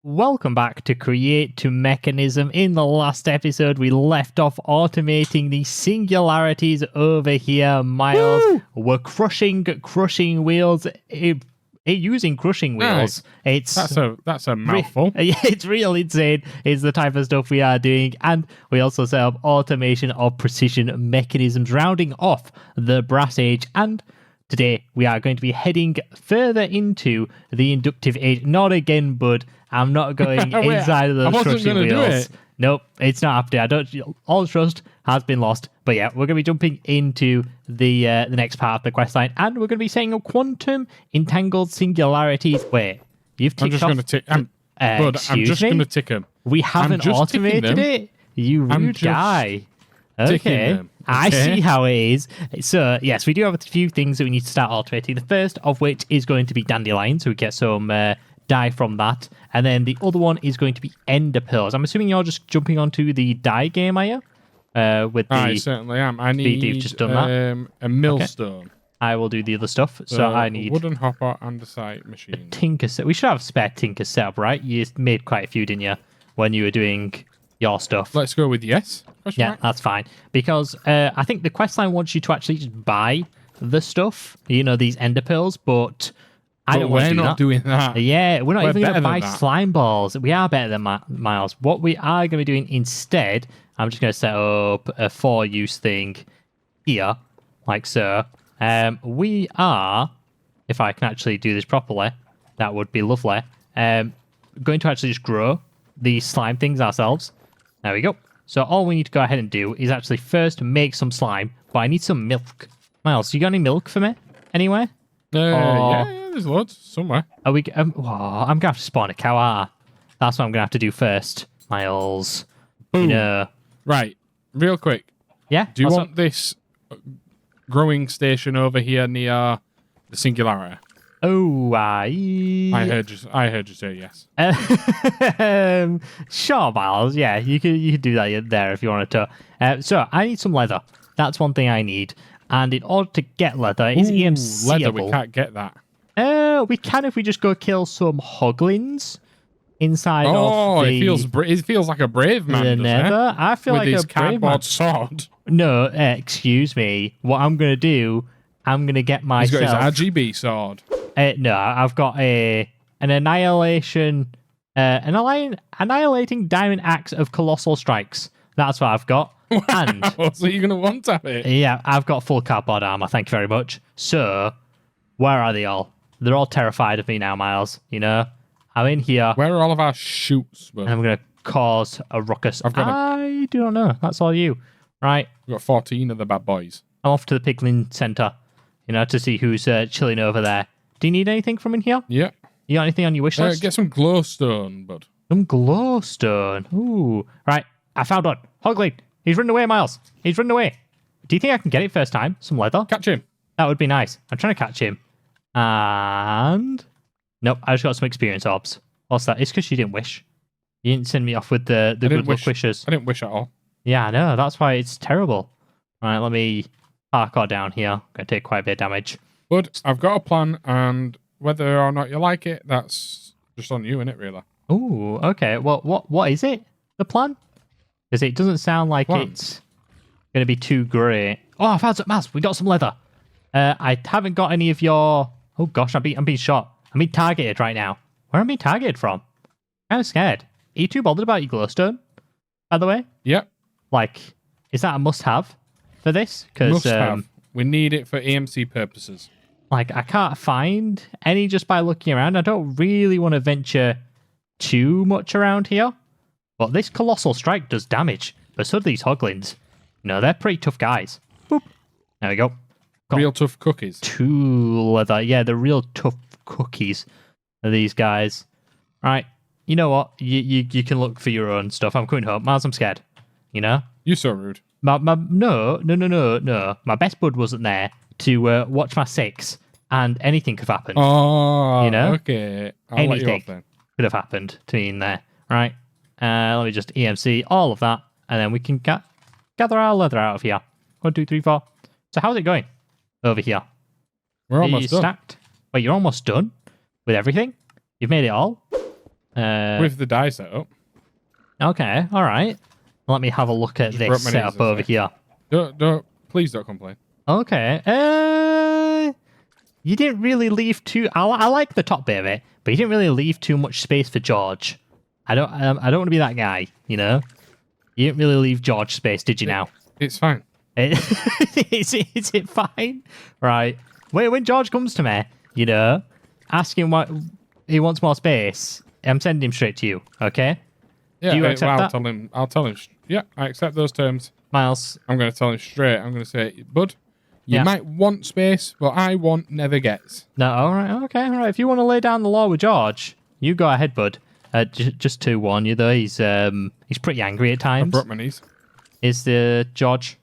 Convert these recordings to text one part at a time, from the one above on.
Welcome back to Create to Mechanism. In the last episode, we left off automating the singularities over here. Miles, we're crushing wheels. Using crushing wheels, that's a mouthful. Yeah, it's real insane. It's the type of stuff we are doing, and we also set up automation of precision mechanisms, rounding off the brass age. And today we are going to be heading further into the inductive age. Not again, bud. I'm not going inside of those crushing wheels. Nope, it's not happening. All trust has been lost. But yeah, we're going to be jumping into the next part of the questline, and we're going to be setting up quantum entangled singularities. Wait, you've ticked off... I'm just going to tick them. We haven't automated it? You rude guy. Okay, I see how it is. So, yes, we do have a few things that we need to start automating. The first of which is going to be dandelion, so we get some dye from that. And then the other one is going to be ender pearls. I'm assuming you're just jumping onto the dye game, are you? I certainly am. I need you've just done that. A millstone. Okay. I will do the other stuff. So I need... wooden hopper and a site machine. Tinker set. We should have spare tinker set up, right? You made quite a few, didn't you, when you were doing your stuff? Let's go with yes. Yeah, that's fine. Because I think the questline wants you to actually just buy the stuff, these ender pearls, but I don't want to do that. We're not doing that. Yeah, we're not even going to buy slime balls. We are better than Miles. What we are going to be doing instead, I'm just going to set up a for-use thing here, like so. We are, if I can actually do this properly, that would be lovely, going to actually just grow these slime things ourselves. There we go. So all we need to go ahead and do is actually first make some slime, but I need some milk. Miles, you got any milk for me? Anywhere? Yeah, there's loads somewhere. Are we? I'm going to have to spawn a cow. That's what I'm going to have to do first, Miles. Boom. Right, real quick. Yeah? Do you want this growing station over here near the singularity? Oh, I heard you say yes. Sure, Miles. Yeah, you could do that there if you wanted to. So I need some leather. That's one thing I need. And in order to get leather, it's EMCable. Leather, we can't get that. We can if we just go kill some hoglins inside of the... it feels like a brave man, the nether. I feel with like his a brave man. sword. No, excuse me. What I'm going to do, I'm going to get myself... He's got his RGB sword. No, I've got an annihilating diamond axe of colossal strikes. That's what I've got. Wow, and so you're going to want to have it? Yeah, I've got full cardboard armor. Thank you very much. So, where are they all? They're all terrified of me now, Miles. I'm in here. Where are all of our shoots? And I'm going to cause a ruckus. I do not know. That's all you. Right. We've got 14 of the bad boys. I'm off to the Piglin Center, to see who's chilling over there. Do you need anything from in here? Yeah. You got anything on your wish list? Get some glowstone, bud. Some glowstone. Ooh. Right. I found one. Hoglin. He's running away, Miles. He's running away. Do you think I can get it first time? Some leather? Catch him. That would be nice. I'm trying to catch him. And... nope, I just got some experience orbs. What's that? It's because you didn't wish. You didn't send me off with the good luck wishes. I didn't wish at all. Yeah, I know. That's why it's terrible. All right, let me parkour down here. I'm going to take quite a bit of damage. But I've got a plan, and whether or not you like it, that's just on you, innit, really? Ooh, okay. Well, what is it? The plan? Because it doesn't sound like it's going to be too great. Oh, I found some mass. We got some leather. I haven't got any of your... oh, gosh, I'm being shot. I'm being targeted right now. Where am I being targeted from? I'm kind of scared. Are you too bothered about your glowstone, by the way? Yep. Like, is that a must-have for this? Must-have. We need it for AMC purposes. Like, I can't find any just by looking around. I don't really want to venture too much around here. But this colossal strike does damage. But so do these hoglins. They're pretty tough guys. Boop. There we go. Got real tough cookies. 2 leather. Yeah, the real tough cookies are these guys. Right. You know what? You can look for your own stuff. I'm coming home. Miles, I'm scared. You're so rude. No. My best bud wasn't there to watch my 6, and anything could have happened. Oh, okay. I'll let you off then. Could have happened to me in there. Right. Let me just EMC all of that, and then we can gather our leather out of here. 1, 2, 3, 4. So how's it going over here? We're almost done. Stacked? Wait, you're almost done with everything? You've made it all? With the die setup. Okay, all right. Let me have a look at Just broke this my setup knees, over here. Please don't complain. Okay. You didn't really leave too. I like the top bit of it, but you didn't really leave too much space for George. I don't want to be that guy. You know. You didn't really leave George space, did you? Now it's fine. Is it fine? Right. When George comes to me, you know, asking what he wants more space, I'm sending him straight to you. Okay. Yeah. Do you accept that? I'll tell him. Yeah, I accept those terms. Miles. I'm going to tell him straight. I'm going to say, bud, you might want space, but I want never gets. No. All right. Okay. All right. If you want to lay down the law with George, you go ahead, bud. Just to warn you, though, he's pretty angry at times. I broke my knees. Is the George,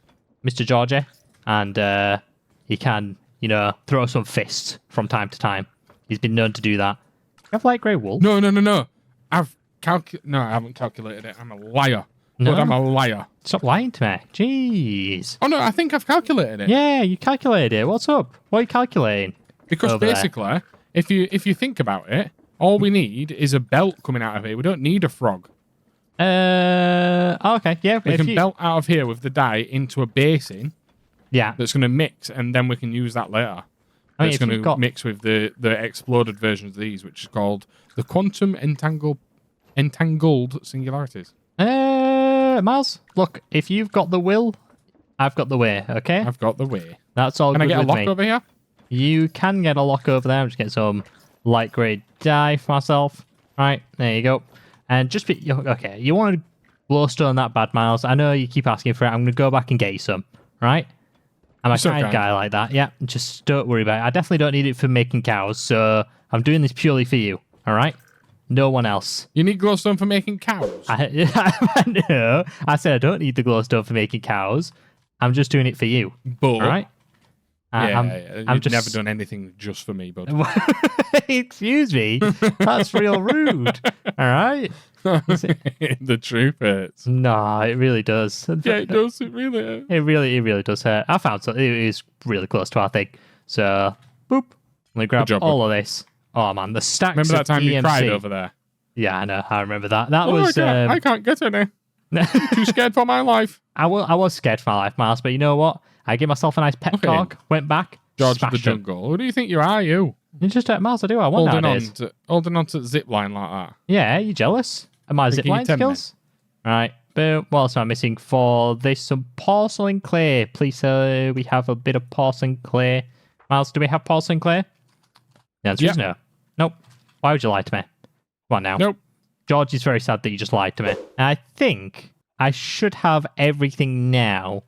Mr. Georgie, and he can, you know, throw some fists from time to time. He's been known to do that. You have light grey wool? No. No, I haven't calculated it. I'm a liar. No. But I'm a liar. Stop lying to me. Jeez. Oh no, I think I've calculated it. Yeah, you calculated it. What's up? What are you calculating? Because over basically, if you think about it, all we need is a belt coming out of here. We don't need a frog. Okay, yeah. We can belt out of here with the dye into a basin. Yeah. That's going to mix, and then we can use that later. I mean, it's going to mix with the exploded versions of these, which is called the quantum entangled singularities. Miles, look, if you've got the will, I've got the way, okay? I've got the way. That's all Can good I get a with lock me. over here? You can get a lock over there. I'm just getting some light grey dye for myself. Right, there you go. And just be... Okay, you want to glowstone that bad, Miles. I know you keep asking for it. I'm going to go back and get you some, right? I'm a kind guy like that. Yeah, just don't worry about it. I definitely don't need it for making cows, so I'm doing this purely for you, all right? No one else. You need glowstone for making cows? No, I said I don't need the glowstone for making cows. I'm just doing it for you. But, all right? You've never done anything just for me, bud. Excuse me? That's real rude. All right? The truth hurts. No, it really does. Yeah, it does. It really hurts. It really does hurt. I found something. It is really close to our thing. So, boop. Let me grab all of this. Oh, man, the stacks Remember that time EMC. you cried over there? Yeah, I know. I remember that. That was... I can't get any. Too scared for my life. I was scared for my life, Miles, but you know what? I gave myself a nice pep talk, went back, George of the Jungle. Who do you think you are, you? You just, Miles, I do. I want holding on to zip line like that. Yeah, you jealous? Of my zip line skills? Right, boom. What else am I missing for this? Some porcelain clay. Please, we have a bit of porcelain clay. Miles, do we have porcelain clay? The answer is no. Nope. Why would you lie to me? Come on now. Nope. George is very sad that you just lied to me. I think I should have everything now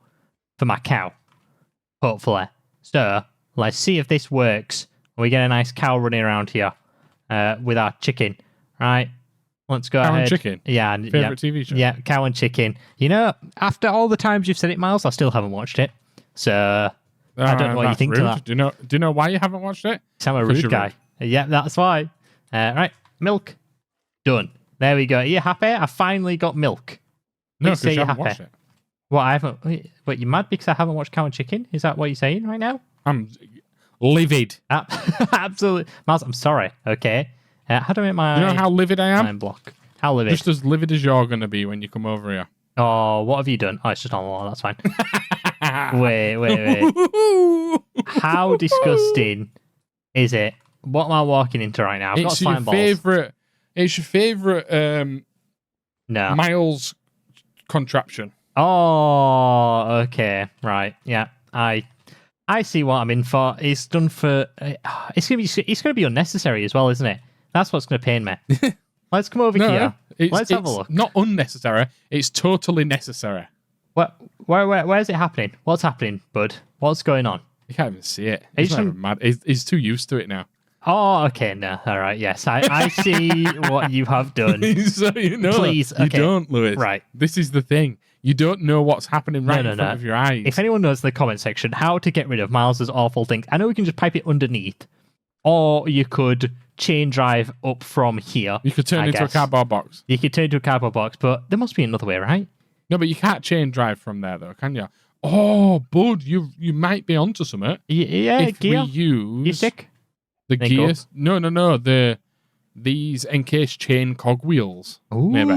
for my cow. Hopefully. So, let's see if this works. We get a nice cow running around here with our chicken. Right? Let's go ahead. Cow and chicken? Yeah. Favorite TV show? Yeah, cow and chicken. You know, after all the times you've said it, Miles, I still haven't watched it. So, I don't know what you think to that. Do you know why you haven't watched it? I'm a rude guy. Yeah, that's why. Right. Milk. Done. There we go. Are you happy? I finally got milk. No, because you haven't watched it. Well, I haven't. Wait, you mad because I haven't watched Cow and Chicken? Is that what you're saying right now? I'm livid. Absolutely. Miles, I'm sorry. Okay. How do I make my... You know how livid I am? Time block. How livid? Just as livid as you're going to be when you come over here. Oh, what have you done? Oh, it's just on the wall. That's fine. Wait. How disgusting is it? What am I walking into right now? I've got slime balls. It's your favourite no. Miles contraption. Oh, okay. Right. Yeah. I see what I'm in for. It's done for... It's gonna be unnecessary as well, isn't it? That's what's going to pain me. Let's come over here. Let's have a look. Not unnecessary. It's totally necessary. Where's it happening? What's happening, bud? What's going on? You can't even see it. He's not even mad. He's too used to it now. Oh, okay. No. All right. Yes. I see what you have done. So you know. Please. Okay. You don't, Lewis. Right. This is the thing. You don't know what's happening in front of your eyes. If anyone knows in the comment section how to get rid of Miles's awful things, I know we can just pipe it underneath, or you could chain drive up from here. You could turn it into a cardboard box. You could turn it into a cardboard box, but there must be another way, right? No, but you can't chain drive from there, though, can you? Oh, bud, you might be onto something. Yeah, if gear. we use you sick? the gears. No. these encased chain cogwheels. Ooh, Maybe.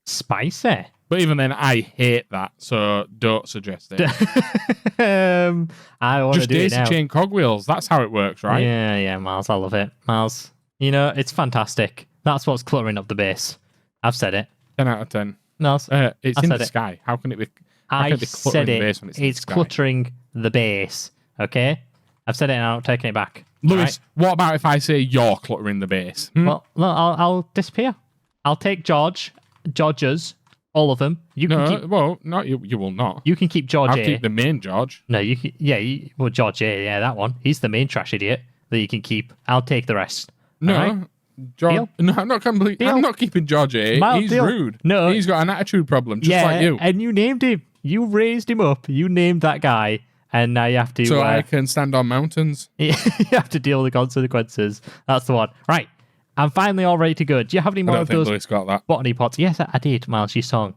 spicy. But even then, I hate that, so don't suggest it. I want to Just do it daisy now. chain cogwheels. That's how it works, right? Yeah, Miles, I love it. Miles, you know, it's fantastic. That's what's cluttering up the base. I've said it. 10 out of 10. Miles, It's I in said the it. sky. How can it be? I cluttering said the it. base when it's in the sky? Cluttering the base. Okay? I've said it and I'm not taking it back. Lewis, what about if I say you're cluttering the base? Well, no, I'll disappear. I'll take George's, all of them. You can keep. Well, no, you will not. You can keep George I'll A. keep the main George. No, you can. Yeah, well, George A. Yeah, that one. He's the main trash idiot that you can keep. I'll take the rest. No, All right? George. Deal? No, I'm not completely. Deal? I'm not keeping George A. Mild He's deal. rude. No. He's got an attitude problem, just like you. and you named him. You raised him up. You named that guy, and now you have to. So I can stand on mountains. you have to deal with the consequences. That's the one. Right. I'm finally all ready to go. Do you have any I more don't of think those Lewis got that. botany pots? Yes, I did, Miles. You song.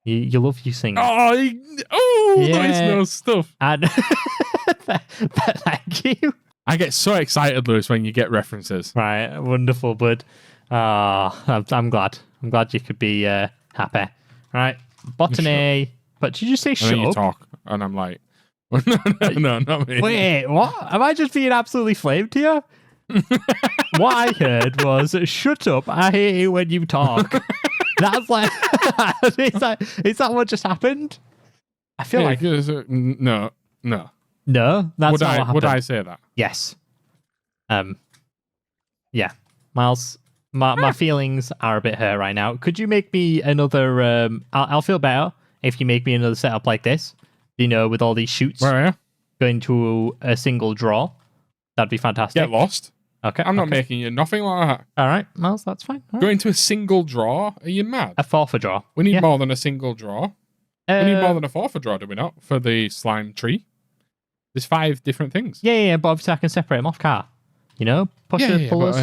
You love you sing. Lewis Yeah. knows stuff. And thank you. I get so excited, Lewis, when you get references. Right, wonderful, bud. I'm glad. I'm glad you could be happy. Right, botany. But did you just say And then shut you up? talk, and I'm like, no, not me. Wait, what? Am I just being absolutely flamed here? What I heard was, shut up, I hate it when you talk. That's like, is that what just happened? I feel like, no. no, that's Would not what happened. would I say that? Yes. Yeah. Miles, my feelings are a bit hurt right now. Could you make me another, I'll feel better if you make me another setup like this, you know, with all these shoots Where are you? going to a single draw. That'd be fantastic. Get lost. Okay. I'm not okay. making you nothing like that. All right, Miles, that's fine. All right. Going to a single draw? Are you mad? A four for draw. We need Yeah. more than a single draw. We need more than a 4 for draw, do we not? For the slime tree. There's 5 different things. Yeah, but obviously I can separate them off car. You know, pushers, pullers,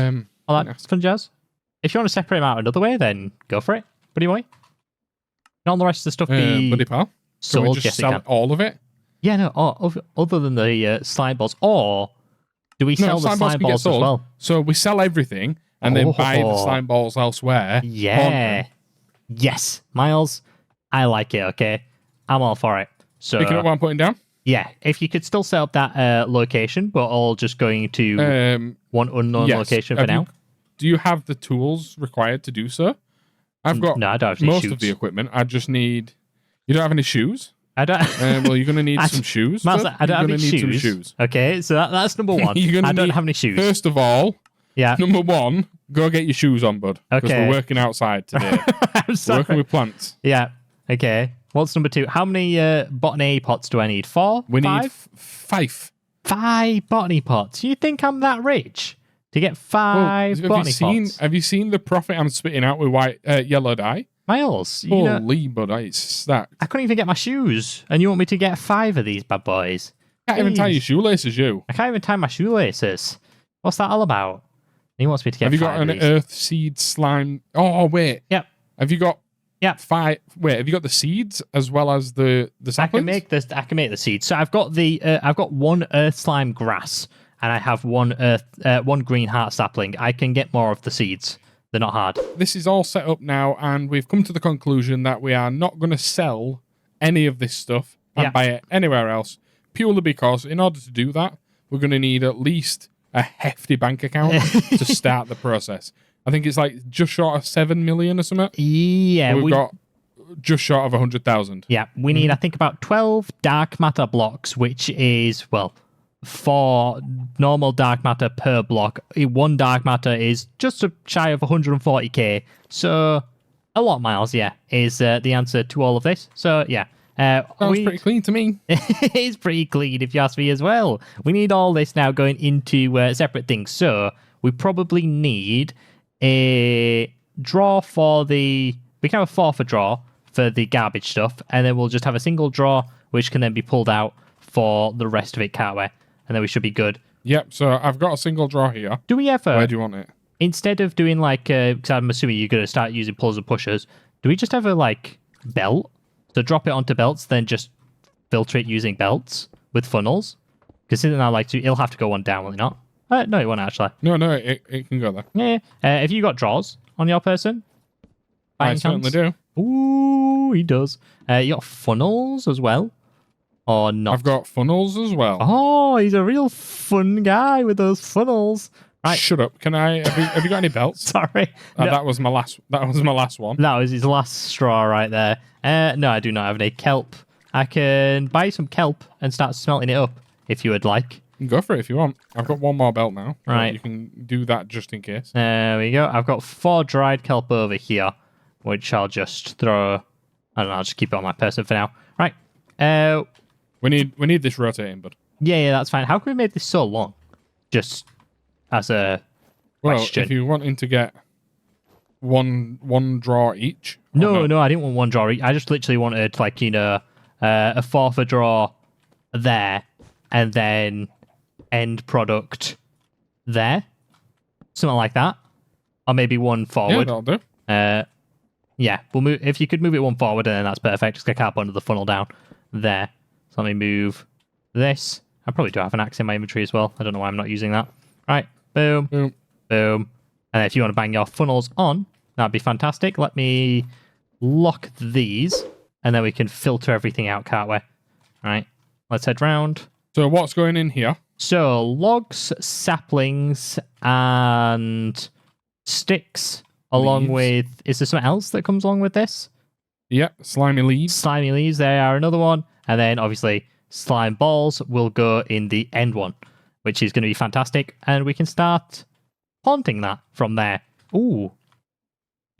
all that yes. fun jazz. If you want to separate them out another way, then go for it, buddy boy. And all the rest of the stuff be buddy pal. Can we sold. just Yes, it sell can. all of it? Yeah, no. Other than the slime balls, or do we sell the slime can get balls as sold. well? So we sell everything and then buy the slime balls elsewhere. Yeah. Yes, Miles. I like it. Okay, I'm all for it. So Picking up what I'm putting down? yeah, if you could still set up that location, but all just going to one unknown yes. location for Have you- now. Do you have the tools required to do so? I've got No, I don't have any most shoes. of the equipment. I just need... You don't have any shoes? I don't. Well, you're going to need I- some shoes. Miles, sir. I don't have You're any gonna need some shoes. shoes. Okay, so that's number one. You're gonna I don't need- have any shoes. First of all, Yeah, number 1, go get your shoes on, bud. Because Okay. we're working outside today. I'm We're sorry. working with plants. Yeah. Okay. What's number 2? How many botany pots do I need? 4? We 5? need 5. 5 botany pots. You think I'm that rich to get 5 botany pots? Have you seen the profit I'm spitting out with yellow dye? Miles, you know, Holy, bud, it's stacked. I couldn't even get my shoes, and you want me to get 5 of these bad boys? Can't even tie Jeez. your shoelaces, you. I can't even tie my shoelaces. What's that all about? He wants me to get Have you 5 got of an these. earth seed slime? Oh, wait. Yep. Have you got Yep. 5? Wait, have you got the seeds as well as the I saplings? can make this. I can make the seeds. So I've got the. I've got 1 earth slime grass, and I have 1 green heart sapling. I can get more of the seeds. They're not hard. This is all set up now, and we've come to the conclusion that we are not going to sell any of this stuff and Yeah. buy it anywhere else, purely because in order to do that, we're going to need at least a hefty bank account to start the process. I think it's like just short of 7 million or something. Yeah, We've got just short of 100,000. Yeah, we need, I think, about 12 dark matter blocks, which is, well, 4 normal dark matter per block. 1 dark matter is just shy of 140k. So, a lot, Miles, yeah, is the answer to all of this. So, yeah. Sounds pretty clean to me. It is pretty clean, if you ask me as well. We need all this now going into separate things. So, we probably need a draw for the... We can have a 4 for draw for the garbage stuff, and then we'll just have a single draw, which can then be pulled out for the rest of it, can't we? And then we should be good. Yep, so I've got a single draw here. Do we ever, Where do you want it? instead of doing like, because I'm assuming you're going to start using pulls and pushers, do we just have a like belt? So drop it onto belts, then just filter it using belts with funnels? Because now, like, it'll have to go one down, will it not? No, it won't actually. No, it can go there. Yeah. Have you got drawers on your person? By I any certainly chance? do. Ooh, he does. You got funnels as well? Or not? I've got funnels as well. Oh, he's a real fun guy with those funnels. Right. Shut up. Can I? Have you got any belts? Sorry. No. That was my last. That was my last one. That was his last straw right there. No, I do not have any kelp. I can buy some kelp and start smelting it up if you would like. Go for it if you want. I've got one more belt now. Right. You can do that just in case. There we go. I've got 4 dried kelp over here, which I'll just throw. I don't know. I'll just keep it on my person for now. Right. We need this rotating, bud. Yeah, that's fine. How can we make this so long? Just as a question. If you're wanting to get one draw each. No, I didn't want 1 draw. I just literally wanted like a 4th a draw there, and then end product there, something like that, or maybe 1 forward. Yeah, that'll do. Yeah, we'll move. If you could move it 1 forward, and then that's perfect. Just can't put under the funnel down there. So let me move this. I probably do have an axe in my inventory as well. I don't know why I'm not using that. Right, boom, Boom. boom. And if you want to bang your funnels on, that'd be fantastic. Let me lock these, and then we can filter everything out, can't we? Right, let's head round. So what's going in here? So logs, saplings, and sticks, along Leaves. with... Is there something else that comes along with this? Yep, slimy leaves. Slimy leaves, there are another one. And then, obviously, slime balls will go in the end one, which is going to be fantastic. And we can start haunting that from there. Ooh.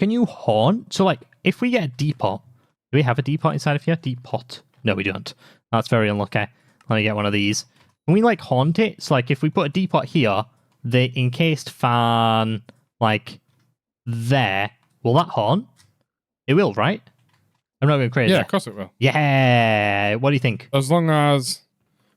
Can you haunt? So, like, if we get a depot... Do we have a depot inside of here? Depot. No, we don't. That's very unlucky. Let me get one of these. Can we, like, haunt it? So, like, if we put a depot here, the encased fan, like, there, will that haunt? It will, right? I'm not going crazy. Yeah, of course it will. Yeah. What do you think? As long as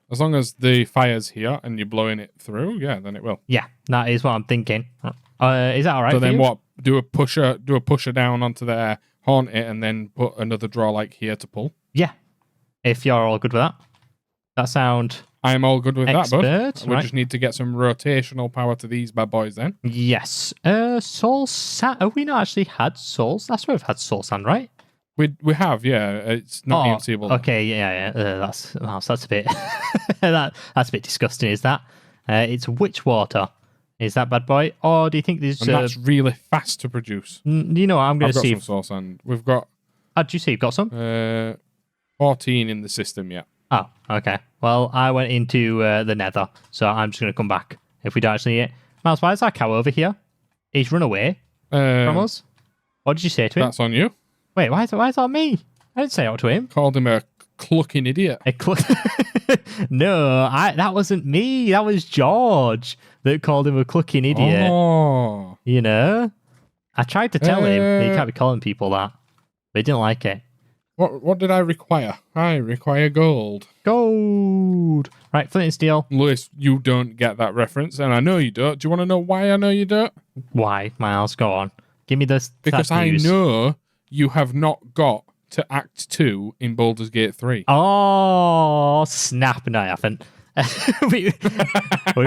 the fire's here and you're blowing it through, yeah, then it will. Yeah, that is what I'm thinking. Is that all right? So for then you? what? Do a pusher down onto there, haunt it, and then put another draw like here to pull. Yeah. If you're all good with that. That sound I am all good with expert, that, bud. We right? just need to get some rotational power to these bad boys then. Yes. Soul sand. Have we not actually had souls? That's where we've had soul sand, right? We have, yeah. It's not EMCable. Okay, yeah. That's a bit that's a bit disgusting. Is that? It's witch water. Is that bad boy? Or do you think there's? And that's really fast to produce. You know what? I'm going I've to got see. some sauce and we've got. Oh, did you see you've got some? 14 in the system, yeah. Oh, okay. Well, I went into the nether, so I'm just going to come back if we don't actually need it. Miles, why is that cow over here? He's run away from us. What did you say to him? That's on you. Wait, why is it on me? I didn't say out to him. Called him a clucking idiot. No, that wasn't me. That was George that called him a clucking idiot. Oh. You know? I tried to tell him that you can't be calling people that, but he didn't like it. What did I require? I require gold. Gold! Right, flint and steel. Lewis, you don't get that reference, and I know you don't. Do you want to know why I know you don't? Why, Miles? Go on. Give me this. Because I know you have not got to Act 2 in Baldur's Gate 3. Oh, snap. No, I haven't. we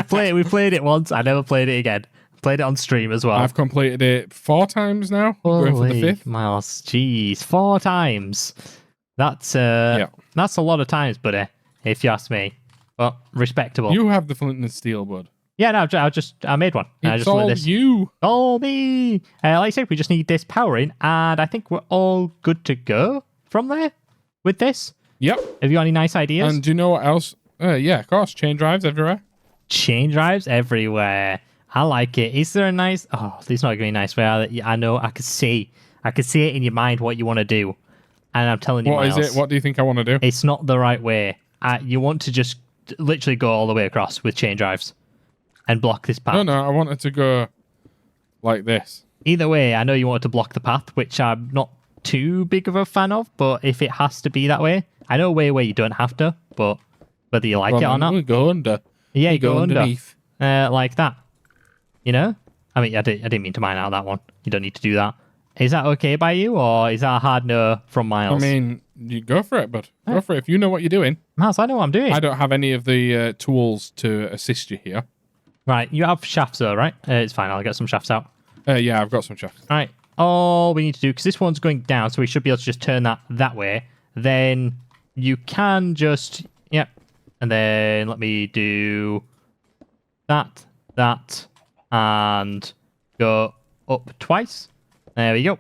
played it once. I never played it again. Played it on stream as well. I've completed it 4 times now. Going for the 5th. Miles, jeez, 4 times. That's that's a lot of times, buddy, if you ask me. But respectable. You have the flint and steel, bud. Yeah, no, I made one. I It's just lit all this. you. All me. Like I said, we just need this powering, and I think we're all good to go from there with this. Yep. Have you got any nice ideas? And do you know what else? Yeah, of course. Chain drives everywhere. Chain drives everywhere. I like it. Is there a nice... Oh, it's not going to be nice way. I know. I could see it in your mind what you want to do. And I'm telling you, What Miles, is it? What do you think I want to do? it's not the right way. You want to just literally go all the way across with chain drives and block this path. No, I wanted to go like this. Either way, I know you want to block the path, which I'm not too big of a fan of, but if it has to be that way, I know a way where you don't have to, but whether you like it or not. We go under. Yeah, you go underneath. like that. You know? I mean, I didn't mean to mine out that one. You don't need to do that. Is that okay by you, or is that a hard no from Miles? I mean, you go for it, bud. Go for it. If you know what you're doing. Miles, I know what I'm doing. I don't have any of the tools to assist you here. Right, you have shafts though, right? It's fine. I'll get some shafts out. Yeah, I've got some shafts. All right. All we need to do, because this one's going down, so we should be able to just turn that way. Then you can just, yep. And then let me do that, and go up twice. There we go.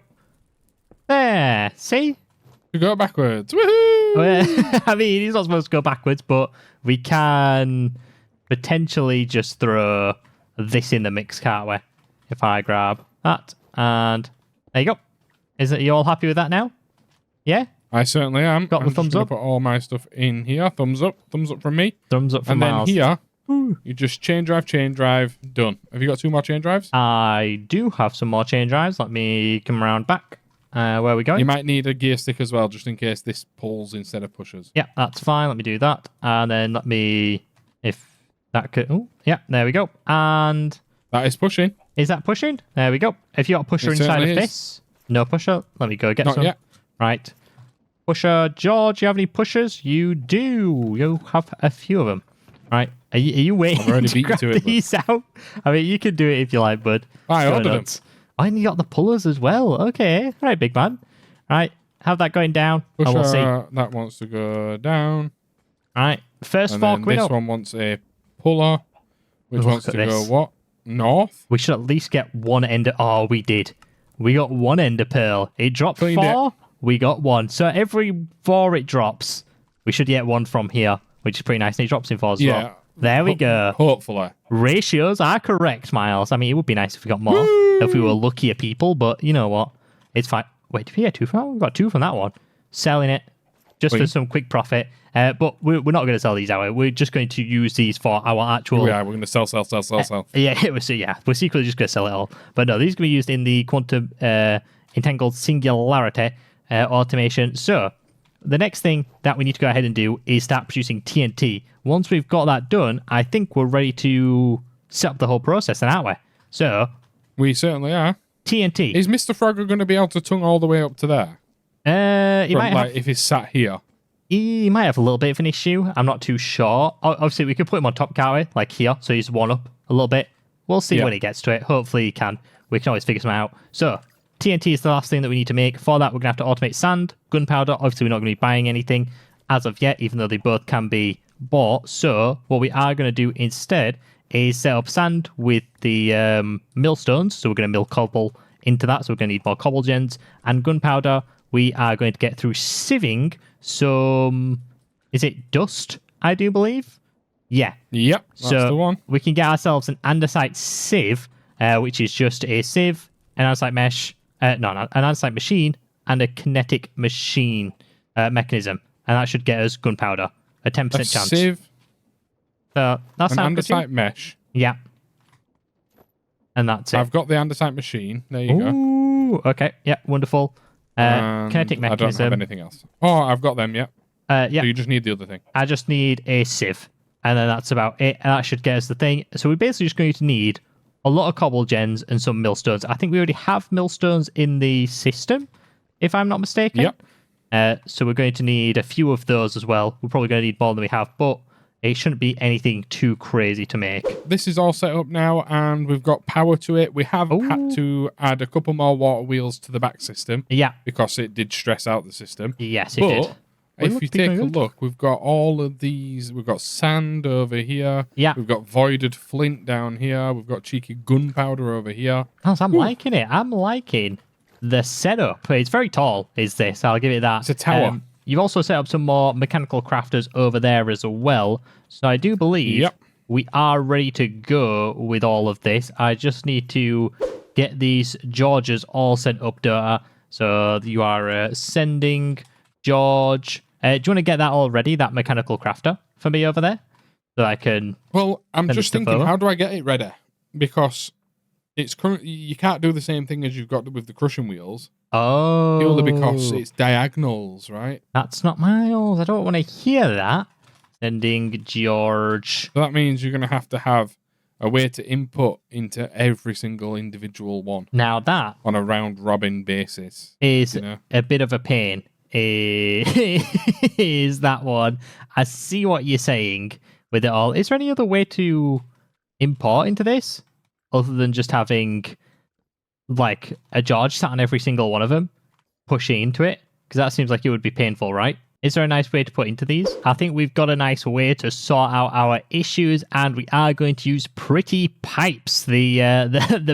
There. See? We go backwards. Woohoo! I mean, he's not supposed to go backwards, but we can potentially just throw this in the mix, can't we? If I grab that, and there you go. Are you all happy with that now? Yeah? I certainly am. Got the thumbs up? Put all my stuff in here. Thumbs up from me. Thumbs up from Miles. And then here, you just chain drive, done. Have you got 2 more chain drives? I do have some more chain drives. Let me come around back. Where are we going? You might need a gear stick as well, just in case this pulls instead of pushes. Yeah, that's fine. Let me do that. And then let me, if that could, oh, yeah, there we go. And that is pushing. Is that pushing? There we go. If you got a pusher inside of this, no pusher. Let me go get Not some. yet. Right. Pusher, George, you have any pushers? You do. You have a few of them. Right. Are you waiting I've already to beat you grab to it, these out? I mean, you can do it if you like, bud. I Go ordered them. nuts. Oh, and you got the pullers as well. Okay. Right, big man. Right. Have that going down. Pusher, We'll see. that wants to go down. Right. First And fork then we this know. one wants a puller, which Look wants at to go this. what? North? We should at least get one ender. Oh, we did. We got one ender pearl. It dropped Cleaned 4. We got 1. So every 4 it drops, we should get 1 from here, which is pretty nice. And it drops in 4 as well. There we go. Hopefully. Ratios are correct, Miles. I mean, it would be nice if we got more, if we were luckier people, but you know what? It's fine. Wait, did we get 2 from that one? We got 2 from that one. Selling it just for some quick profit. But we're not going to sell these out. We're just going to use these for our actual... Yeah, we're going to sell. Yeah, we're secretly just going to sell it all. But no, these are going to be used in the quantum entangled singularity automation. So the next thing that we need to go ahead and do is start producing TNT. Once we've got that done, I think we're ready to set up the whole process, then, aren't we? So... We certainly are. TNT. Is Mr. Frogger going to be able to tongue all the way up to there? He might have... if he's sat here. He might have a little bit of an issue. I'm not too sure. Obviously, we could put him on top, can't we? Like here, so he's 1 up a little bit. We'll see when he gets to it. Hopefully he can. We can always figure something out. So, TNT is the last thing that we need to make. For that, we're going to have to automate sand, gunpowder. Obviously, we're not going to be buying anything as of yet, even though they both can be bought. So, what we are going to do instead is set up sand with the millstones. So, we're going to mill cobble into that. So, we're going to need more cobble gens. And gunpowder, we are going to get through sieving some, is it dust, I do believe? Yeah. Yep, that's the one. We can get ourselves an andesite sieve, which is just a sieve, an andesite mesh, an andesite machine, and a kinetic machine mechanism. And that should get us gunpowder, a 10% chance. Sieve, So that's an andesite mesh. Yeah. And that's it. I've got the andesite machine. There you go. Ooh, okay. Yeah, wonderful. Kinetic mechanism. I don't have anything else. Oh, I've got them, yeah. Yeah. So you just need the other thing. I just need a sieve, and then that's about it. And that should get us the thing. So we're basically just going to need a lot of cobble gens and some millstones. I think we already have millstones in the system, if I'm not mistaken. Yep. So we're going to need a few of those as well. We're probably going to need more than we have, but it shouldn't be anything too crazy to make. This is all set up now, and we've got power to it. We have had to add a couple more water wheels to the back system. Yeah. Because it did stress out the system. Yes, it did. If you take a look, we've got all of these. We've got sand over here. Yeah. We've got voided flint down here. We've got cheeky gunpowder over here. I'm liking it. I'm liking the setup. It's very tall, is this. I'll give it that. It's a tower. You've also set up some more mechanical crafters over there as well. So I do believe we are ready to go with all of this. I just need to get these Georges all sent up, Dota. So you are sending George. Do you want to get that all ready, that mechanical crafter, for me over there? So I can... Well, I'm just thinking, over. how do I get it ready? Because it's currently, you can't do the same thing as you've got with the crushing wheels. Oh. Purely because it's diagonals, right? That's not Miles. I don't want to hear that. Sending George. So that means you're going to have a way to input into every single individual one. Now that on a round robin basis is a bit of a pain. Is that one? I see what you're saying with it all. Is there any other way to import into this other than just having like a George sat on every single one of them pushing into it? Because that seems like it would be painful, right? Is there a nice way to put into these? I think we've got a nice way to sort out our issues, and we are going to use Pretty Pipes, the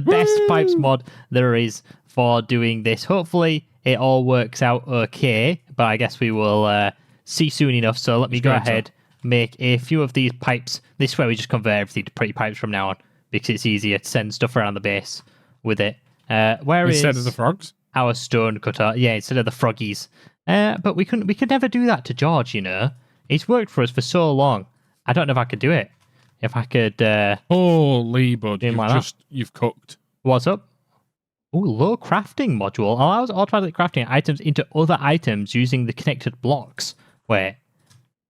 best pipes mod there is for doing this. Hopefully, it all works out okay, but I guess we will see soon enough. So let me go ahead, make a few of these pipes. This way we just convert everything to Pretty Pipes from now on, because it's easier to send stuff around the base with it. Instead of the frogs? Our stone cutter? Yeah, instead of the froggies. But we could never do that to George, you know. It's worked for us for so long. I don't know if I could do it. If I could... Holy bud, you've cooked. What's up? Oh, low crafting module. Allows automatic crafting items into other items using the connected blocks. Wait,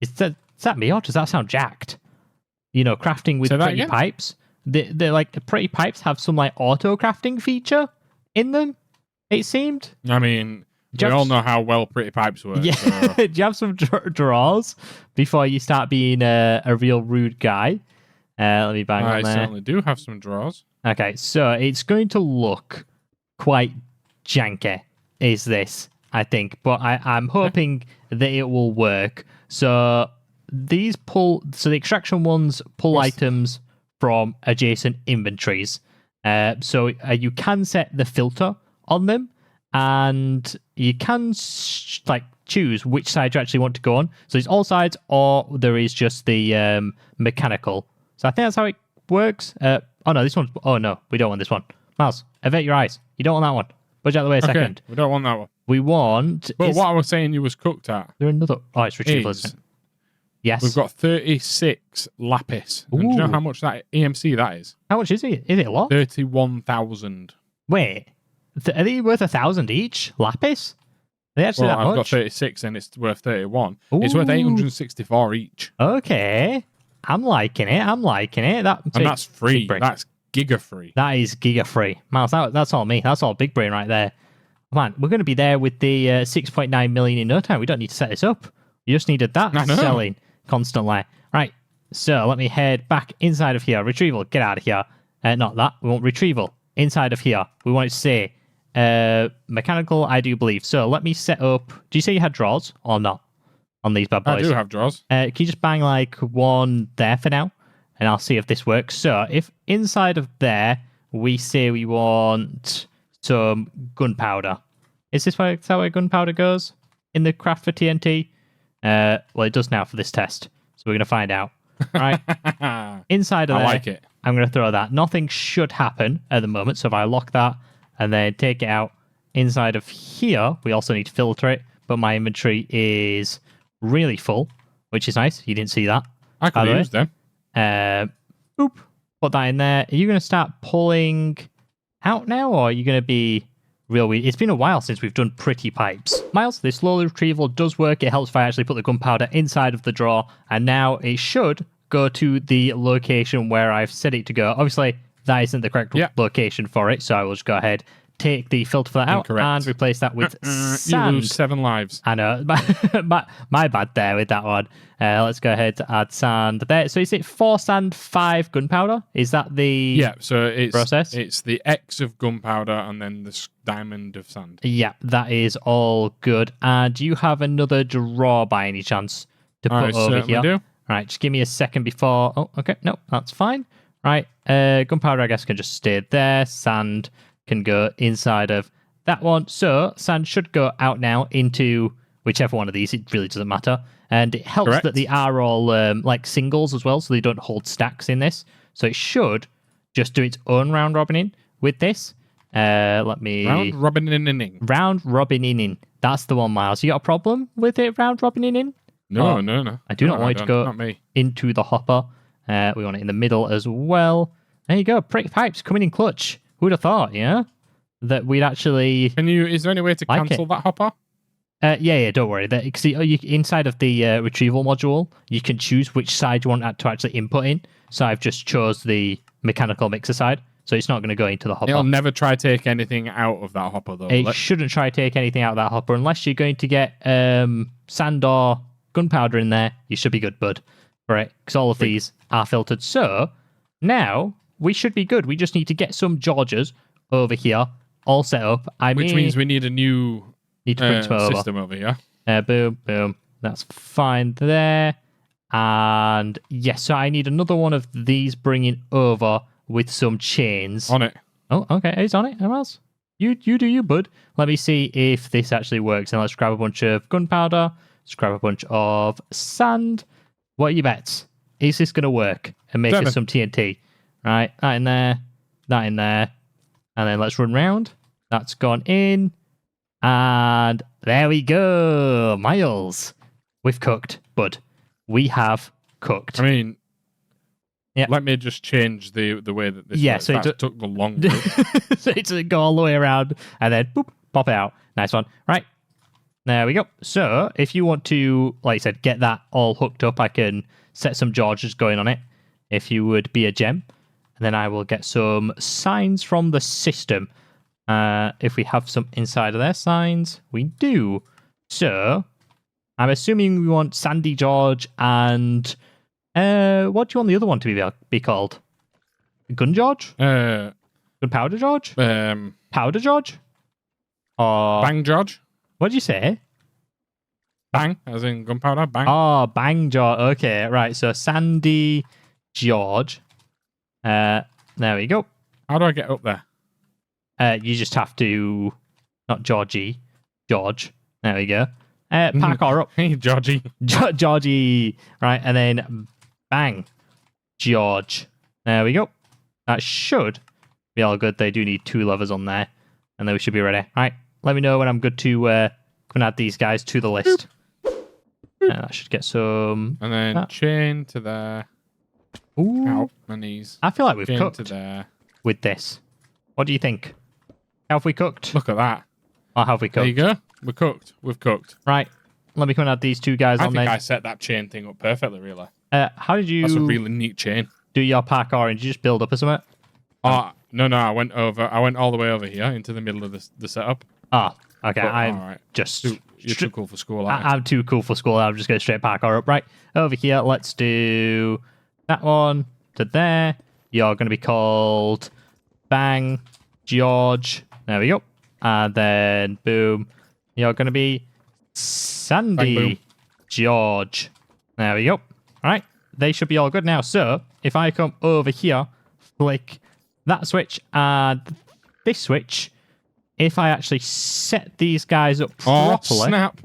is that me or does that sound jacked? You know, crafting with Pretty Pipes. They're like, the Pretty Pipes have some like auto crafting feature in them, it seemed. I mean... We all know how well Pretty Pipes work. Yeah. So. Do you have some draws before you start being a real rude guy? Let me bang on there. I certainly do have some draws. Okay, so it's going to look quite janky, is this, I think. But I'm hoping that it will work. So the extraction ones pull items from adjacent inventories. So you can set the filter on them. And you can choose which side you actually want to go on. So it's all sides, or there is just the mechanical. So I think that's how it works. Oh no, this one's... Oh no, we don't want this one. Miles, avert your eyes. You don't want that one. Budge out of the way a second. We don't want that one. We want... But what I was saying you was cooked at... There another... Oh, it's retrieval. Yes. We've got 36 lapis. And do you know how much that EMC that is? How much is it? Is it a lot? 31,000. Wait. Are they worth 1,000 each? Lapis? Are they actually that much? I've got 36 and it's worth 31. Ooh. It's worth 864 each. Okay. I'm liking it. That's free. That's giga free. That is giga free. Miles, that's all me. That's all big brain right there. Man, we're going to be there with the 6.9 million in no time. We don't need to set this up. You just needed that selling constantly. Right. So let me head back inside of here. Retrieval, get out of here. Not that. We want retrieval inside of here. We want it to say mechanical, I do believe. So let me set up... Do you say you had drawers or not on these bad boys? I do have drawers. Can you just bang like one there for now? And I'll see if this works. So if inside of there, we say we want some gunpowder. Is that where gunpowder goes? In the craft for TNT? Well, it does now for this test. So we're going to find out. Right? Inside of there, I like it. I'm going to throw that. Nothing should happen at the moment. So if I lock that and then take it out inside of here, we also need to filter it. But my inventory is really full, which is nice. You didn't see that. I could use them. Boop. Put that in there. Are you going to start pulling out now, or are you going to be real weird? It's been a while since we've done Pretty Pipes. Miles, this slow retrieval does work. It helps if I actually put the gunpowder inside of the drawer. And now it should go to the location where I've set it to go. Obviously, that isn't the correct location for it, so I will just go ahead, take the filter for that out, and replace that with sand. You lose 7 lives. I know. My bad there with that one. Let's go ahead to add sand there. So is it 4 sand, 5 gunpowder? Is that the process? It's the X of gunpowder and then the diamond of sand. Yeah, that is all good. And do you have another drawer by any chance to put over here? I do. All right, just give me a second before... Oh, okay. No, that's fine. Right, gunpowder, I guess, can just stay there. Sand can go inside of that one. So sand should go out now into whichever one of these. It really doesn't matter. And it helps that they are all like singles as well, so they don't hold stacks in this. So it should just do its own round robining with this. Let me... Round robining. Round robining. That's the one, Miles. You got a problem with it round robining? No. I do not want it to go into the hopper. We want it in the middle as well. There you go. Pretty Pipes coming in clutch. Who'd have thought, yeah? That we'd actually... Is there any way to cancel that hopper? Yeah, don't worry. Inside of the retrieval module, you can choose which side you want to actually input in. So I've just chose the mechanical mixer side. So it's not going to go into the hopper. It'll never try to take anything out of that hopper, though. It shouldn't try to take anything out of that hopper unless you're going to get sand or gunpowder in there. You should be good, bud. Right, because all of these are filtered. So now we should be good. We just need to get some Georges over here all set up. Which means we need a new need to bring some over. system over here. Boom, boom. That's fine there. And yes, so I need another one of these bringing over with some chains. On it. Oh, okay. It's on it. Who else? You do you, bud. Let me see if this actually works. And let's grab a bunch of gunpowder. Let's grab a bunch of sand. What are your bets? Is this going to work and make us some TNT? Right, that in there, that in there. And then let's run round. That's gone in. And there we go. Miles. We've cooked, bud. We have cooked. I mean, let me just change the way that this works. So that took the long route. So it's go all the way around and then boop, pop out. Nice one. Right. There we go. So if you want to, like I said, get that all hooked up, I can set some Georges going on it. If you would be a gem. And then I will get some signs from the system. If we have some inside of their signs, we do. So I'm assuming we want Sandy George and what do you want the other one to be called? Gun George? Gunpowder George? Powder George? Or Bang George? What did you say? Bang, as in gunpowder. Bang. Oh, Bang George. Okay, right. So Sandy George. There we go. How do I get up there? You just have to, not Georgie, George. There we go. Parkour up. Hey, Georgie. Georgie. Right, and then bang, George. There we go. That should be all good. They do need 2 levers on there, and then we should be ready. All right, let me know when I'm good to come and add these guys to the list. I should get some. And then chain to there. Ooh. Out my knees. I feel like we've chain cooked to there. with this. What do you think? Have we cooked? Look at that. Or have we cooked? There you go. We're cooked. We've cooked. Right. Let me come and add these 2 guys on I then. think I set that chain thing up perfectly, really. How did you... That's a really neat chain. Do your parkour? Did you just build up or something? No, I went all the way over here into the middle of the setup. Ah, okay. But, I'm all right. just... You're too cool for school, aren't you? I'm too cool for school. I'm just going to straight parkour up. Right. Over here, let's do that one to there. You're going to be called Bang George. There we go. And then, boom. You're going to be Sandy Bang, George. There we go. All right. They should be all good now. So, if I come over here, flick that switch and this switch, if I actually set these guys up properly... Oh, snap.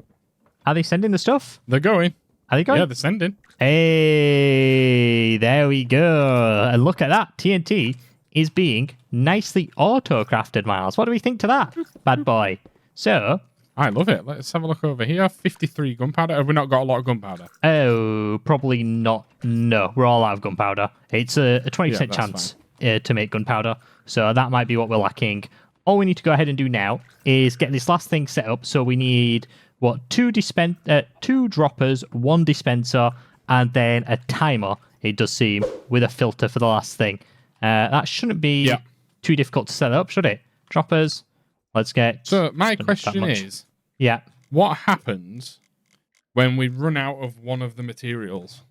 Are they sending the stuff? They're going. Are they going? Yeah, they're sending. Hey, there we go. And look at that. TNT is being nicely auto-crafted, Miles. What do we think to that, bad boy? So... I love it. Let's have a look over here. 53 gunpowder. Have we not got a lot of gunpowder? Oh, probably not. No, we're all out of gunpowder. It's a 20% chance to make gunpowder. So that might be what we're lacking. All we need to go ahead and do now is get this last thing set up. So we need, what, 2 droppers, 1 dispenser, and then a timer, it does seem, with a filter for the last thing. That shouldn't be too difficult to set up, should it? Droppers. Let's get... So my question is... Yeah. What happens when we run out of one of the materials?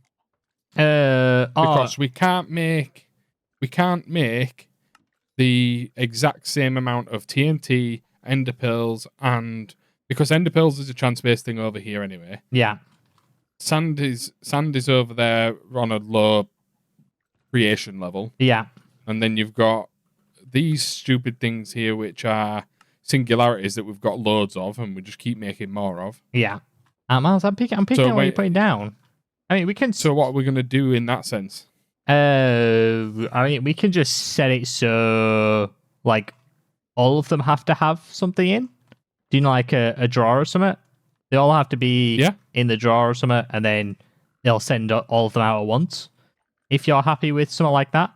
Because we can't make the exact same amount of TNT, ender pearls, and... Because ender pearls is a chance-based thing over here anyway. Yeah. Sand is over there on a low creation level. Yeah. And then you've got these stupid things here, which are singularities that we've got loads of, and we just keep making more of. Yeah. Miles, I'm picking what you're putting down. I mean, we can... So what are we going to do in that sense? I mean, we can just set it so, like, all of them have to have something in. Do you know, like, a drawer or something? They all have to be in the drawer or something, and then they'll send all of them out at once. If you're happy with something like that.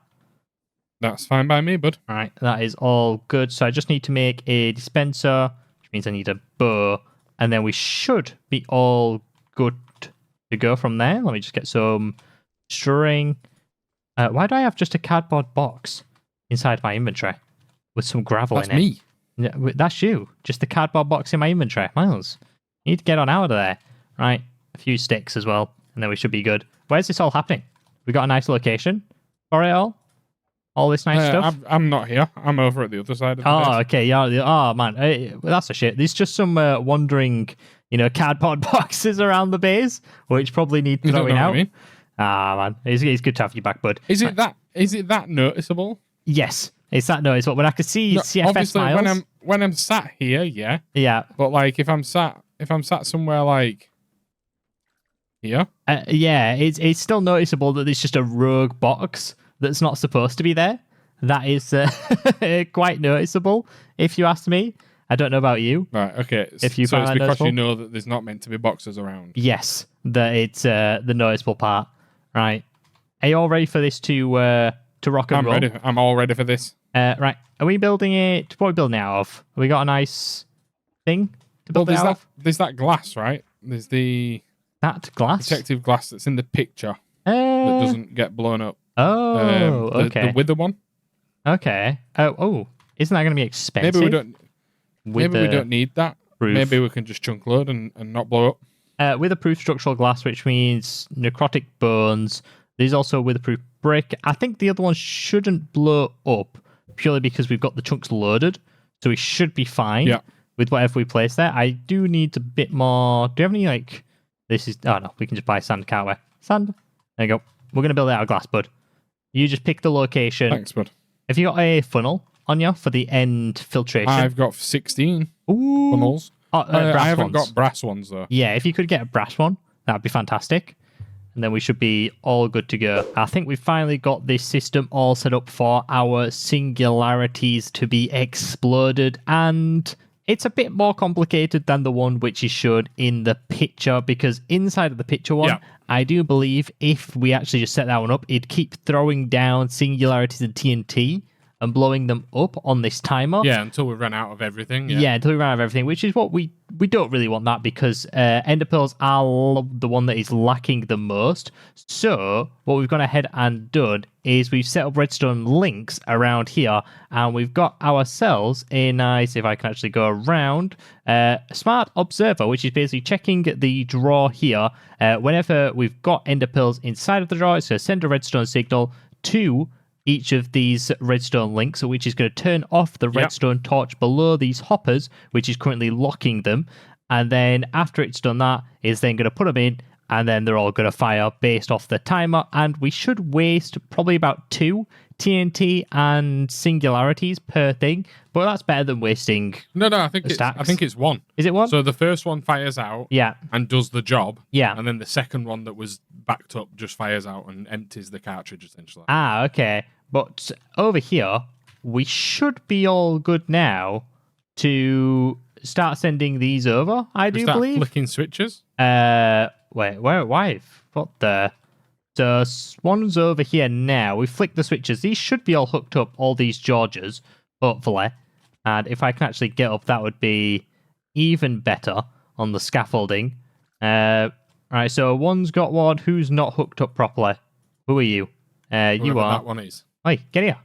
That's fine by me, bud. All right, that is all good. So I just need to make a dispenser, which means I need a bow, and then we should be all good to go from there. Let me just get some string. Why do I have just a cardboard box inside my inventory with some gravel in it? That's me. Yeah, that's you. Just the cardboard box in my inventory. Miles, you need to get on out of there. Right, a few sticks as well, and then we should be good. Where's this all happening? We got a nice location for it all? all this nice stuff? I'm not here. I'm over at the other side of the Oh, base. okay. Yeah. Oh, man. Well, that's a shit. There's just some wandering, cardboard boxes around the base, which probably need You don't throwing know what out. I mean? Ah, man. It's good to have you back, bud. Is it that noticeable? Yes. It's that noticeable. When I could see No, CFS obviously, miles. when I'm sat here, yeah. Yeah. But like if I'm sat somewhere like here, Yeah, it's still noticeable that there's just a rogue box that's not supposed to be there. That is quite noticeable, if you ask me. I don't know about you. right? Okay. If you so find it's that because noticeable? you know that there's not meant to be boxes around. Yes, that it's the noticeable part. Right. Are you all ready for this to rock and I'm roll? ready. I'm all ready for this. Right. Are we building it? What are we building it out of? Have we got a nice thing to build it out of? There's that glass, right? There's the That glass? protective glass that's in the picture that doesn't get blown up. Oh, okay. The wither one. Okay. Oh, isn't that going to be expensive? Maybe we don't need that. Roof. Maybe we can just chunk load and not blow up. Witherproof structural glass, which means necrotic bones. There's also witherproof brick. I think the other one shouldn't blow up purely because we've got the chunks loaded, so we should be fine with whatever we place there. I do need a bit more. Do you have any like? This is. Oh no, we can just buy sand, can't we? Sand. There you go. We're gonna build it out of glass, bud. You just pick the location. Thanks, bud. Have you got a funnel on you for the end filtration? I've got 16 Ooh. funnels. Oh, I brass haven't ones. got brass ones though. Yeah, if you could get a brass one, that'd be fantastic. And then we should be all good to go. I think we've finally got this system all set up for our singularities to be exploded. And it's a bit more complicated than the one which is shown in the picture, because inside of the picture one, I do believe if we actually just set that one up, it'd keep throwing down singularities and TNT and blowing them up on this timer. Yeah, until we run out of everything. Yeah, until we run out of everything, which is what we don't really want that, because ender pearls are the one that is lacking the most. So what we've gone ahead and done is we've set up redstone links around here, and we've got ourselves a nice, if I can actually go around, smart observer, which is basically checking the drawer here. Whenever we've got ender pearls inside of the drawer, it's going to send a redstone signal to each of these redstone links, which is going to turn off the redstone torch below these hoppers, which is currently locking them. And then after it's done that, it's then going to put them in, and then they're all going to fire based off the timer. And we should waste probably about 2 TNT and singularities per thing, but that's better than wasting. No, I think it's 1. Is it 1? So the first one fires out, and does the job, and then the second one that was backed up just fires out and empties the cartridge essentially. Ah, okay. But over here, we should be all good now to start sending these over, I do believe. Flicking switches? Wait, why? What the? So one's over here now. We flick the switches. These should be all hooked up, all these Georges, hopefully. And if I can actually get up, that would be even better on the scaffolding. Right, so one's got one who's not hooked up properly. Who are you? You are. That one is. Hey, get here.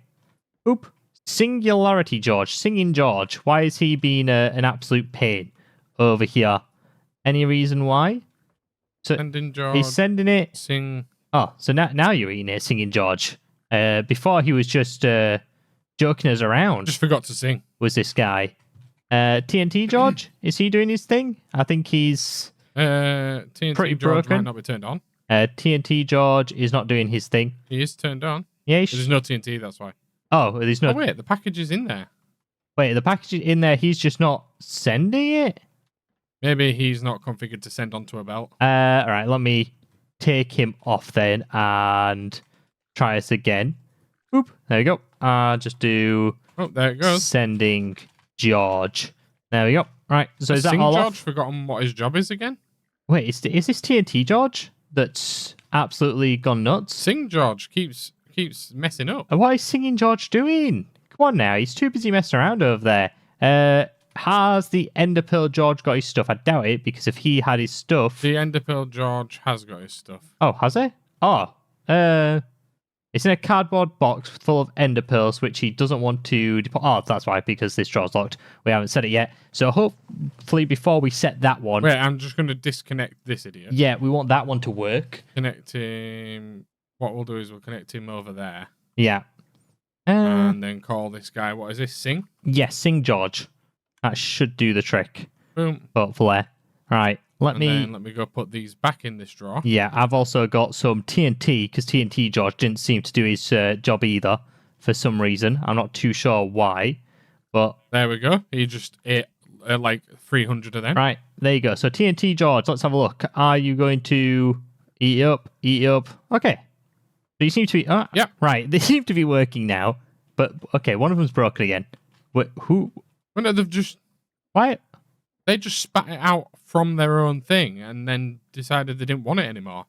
Oop. Singularity George. Singing George. Why is he being an absolute pain over here? Any reason why? So sending George. He's sending it. Sing. Oh, so now you're eating it, Singing George. Before he was just joking us around. Just forgot to sing. Was this guy. TNT George? Is he doing his thing? I think he's TNT pretty George broken. might not be turned on. TNT George is not doing his thing. He is turned on. Yeah, There's no TNT, that's why. Oh, there's no. Oh, wait, the package is in there. Wait, the package is in there. He's just not sending it? Maybe he's not configured to send onto a belt. All right, let me take him off then and try this again. Oop, there we go. Just do. Oh, there it goes. Sending George. There we go. Right, so is that all George off? Forgotten what his job is again? Wait, is this TNT George that's absolutely gone nuts? Sing George keeps messing up. What is Singing George doing? Come on now, he's too busy messing around over there. Has the Enderpearl George got his stuff? I doubt it, because if he had his stuff... The Enderpearl George has got his stuff. Oh, has he? Oh, it's in a cardboard box full of enderpearls, which he doesn't want to... Oh, that's why, because this drawer's locked. We haven't set it yet. So hopefully before we set that one... Wait, I'm just going to disconnect this idiot. Yeah, we want that one to work. Connect him... What we'll do is we'll connect him over there. Yeah. And then call this guy, what is this, Sing? Yes, Sing George. That should do the trick. Boom. Hopefully. Right, let me go put these back in this drawer. Yeah, I've also got some TNT, because TNT George didn't seem to do his job either, for some reason. I'm not too sure why, but... There we go. He just ate like 300 of them. Right, there you go. So TNT George, let's have a look. Are you going to eat it up? Eat it up. Okay. So you seem to be... yeah. Right, they seem to be working now, but okay, one of them's broken again. Wait, who? Well, no, they've just... Why? They just spat it out from their own thing and then decided they didn't want it anymore.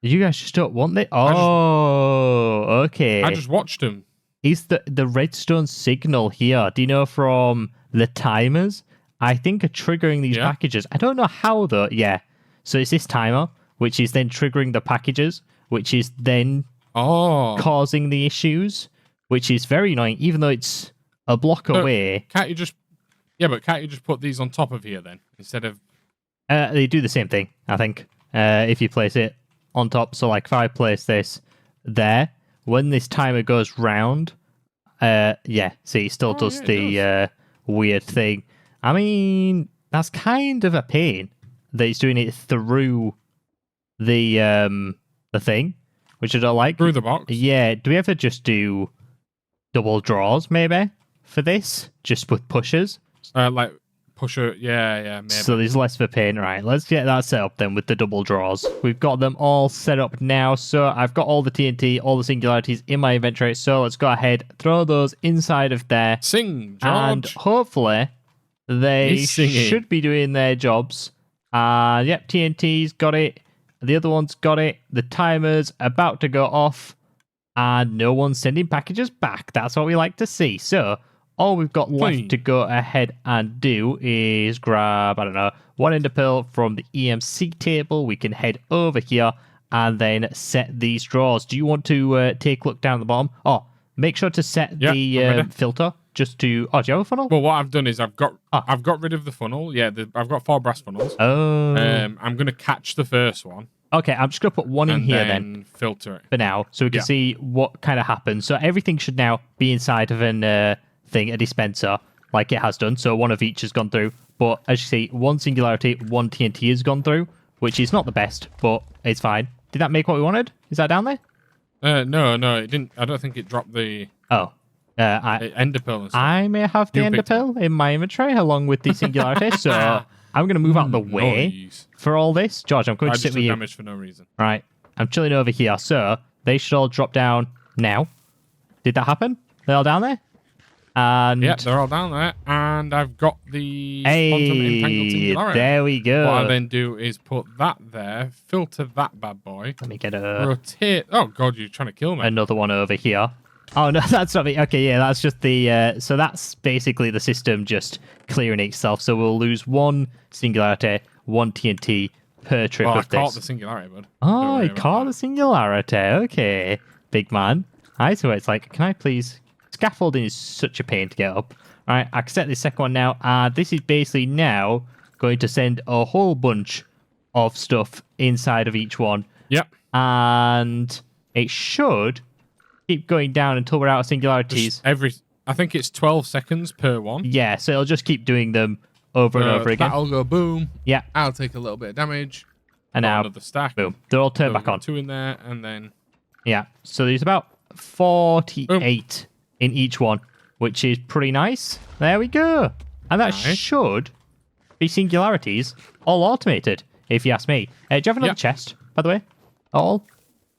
You guys just don't want it? Oh, okay. I just watched them. Is the redstone signal here? Do you know from the timers? I think are triggering these packages. I don't know how though. Yeah. So it's this timer, which is then triggering the packages, which is then causing the issues, which is very annoying, even though it's a block away. Can't you just... Yeah, but can't you just put these on top of here then? Instead of... They do the same thing, I think. If you place it on top. So like if I place this there, when this timer goes round, see, it still does the weird thing. I mean, that's kind of a pain that it's doing it through the thing, which I don't like. Through the box? Yeah. Do we ever just do double draws, maybe, for this? Just with pushers? Like pusher, yeah, maybe. So there's less of a pain. Right, let's get that set up then with the double draws. We've got them all set up now. So I've got all the TNT, all the singularities in my inventory. So let's go ahead, throw those inside of there. Sing, George. And hopefully they should be doing their jobs. Yep, TNT's got it. The other one's got it. The timer's about to go off. And no one's sending packages back. That's what we like to see. So all we've got left to go ahead and do is grab, I don't know, one ender pearl from the EMC table. We can head over here and then set these drawers. Do you want to take a look down the bottom? Oh, make sure to set the filter just to... Oh, do you have a funnel? Well, what I've done is I've got rid of the funnel. Yeah, I've got 4 brass funnels. Oh. I'm going to catch the first one. Okay, I'm just going to put one in here then. Filter it. For now, so we can see what kind of happens. So everything should now be inside of an... thing, a dispenser, like it has done. So one of each has gone through. But as you see, one singularity, one TNT has gone through, which is not the best, but it's fine. Did that make what we wanted? Is that down there? No, it didn't. I don't think it dropped the ender pearl and stuff. I may have the ender pearl in my inventory along with the singularity, so I'm going to move out of the way for all this. George, I'm going to sit with you. Damage for no reason. Right, I'm chilling over here, so they should all drop down now. Did that happen? They're all down there? And yeah, they're all down there, and I've got the quantum entangled singularity. There we go. What I then do is put that there, filter that bad boy. Let me get rotate. Oh god, you're trying to kill me. Another one over here. Oh no, that's not me. Okay, yeah, that's just the. So that's basically the system just clearing itself. So we'll lose one singularity, one TNT per trip of this. I caught the singularity, bud. Oh, I caught the singularity. Okay, big man. I see what it's like. Can I please? Scaffolding is such a pain to get up. All right, I can set this second one now. This is basically now going to send a whole bunch of stuff inside of each one. Yep. And it should keep going down until we're out of singularities. I think it's 12 seconds per one. Yeah, so it'll just keep doing them over and over again. That'll go boom. Yeah. I'll take a little bit of damage. And now, another stack. Boom. They're all turned back on. 2 in there, and then... Yeah, so there's about 48 in each one, which is pretty nice. There we go. And that should be singularities all automated, if you ask me. Do you have another chest, by the way? All?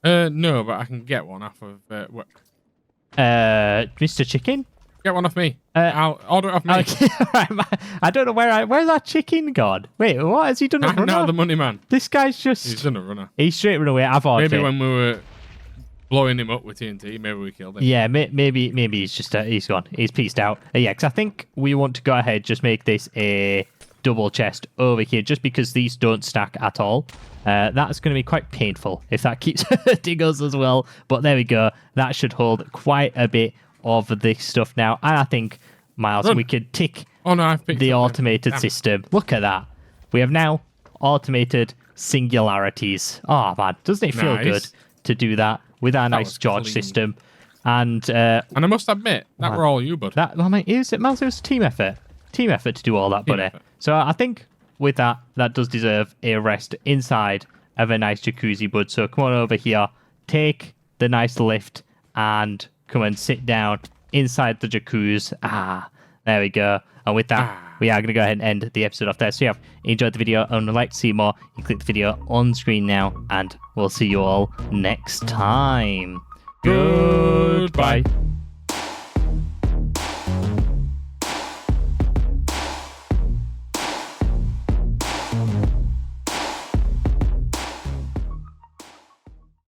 No, but I can get one off of work. Mr. Chicken? Get one off me. I'll order it off me. Okay, right, I don't know where's that chicken gone? Wait, what has he done? I'm not the money man. This guy's just... He's done a runner. He's straight run away. I've ordered Maybe when we were blowing him up with TNT, maybe we killed him. Yeah, maybe he's just he's gone. He's pieced out. Yeah, because I think we want to go ahead, just make this a double chest over here, just because these don't stack at all. That's going to be quite painful if that keeps hurting us as well. But there we go. That should hold quite a bit of this stuff now. And I think, Miles, we could tick the automated system. Look at that. We have now automated singularities. Oh, man. Doesn't it feel good to do that with our nice George system? And I must admit, that were all you, bud. that, I mean, it was a team effort. Team effort to do all that, buddy. Effort. So I think with that does deserve a rest inside of a nice jacuzzi, bud. So come on over here, take the nice lift, and come and sit down inside the jacuzzi. There we go. And with that, we are going to go ahead and end the episode off there. So, yeah, enjoyed the video and would like to see more, you click the video on screen now, and we'll see you all next time. Goodbye.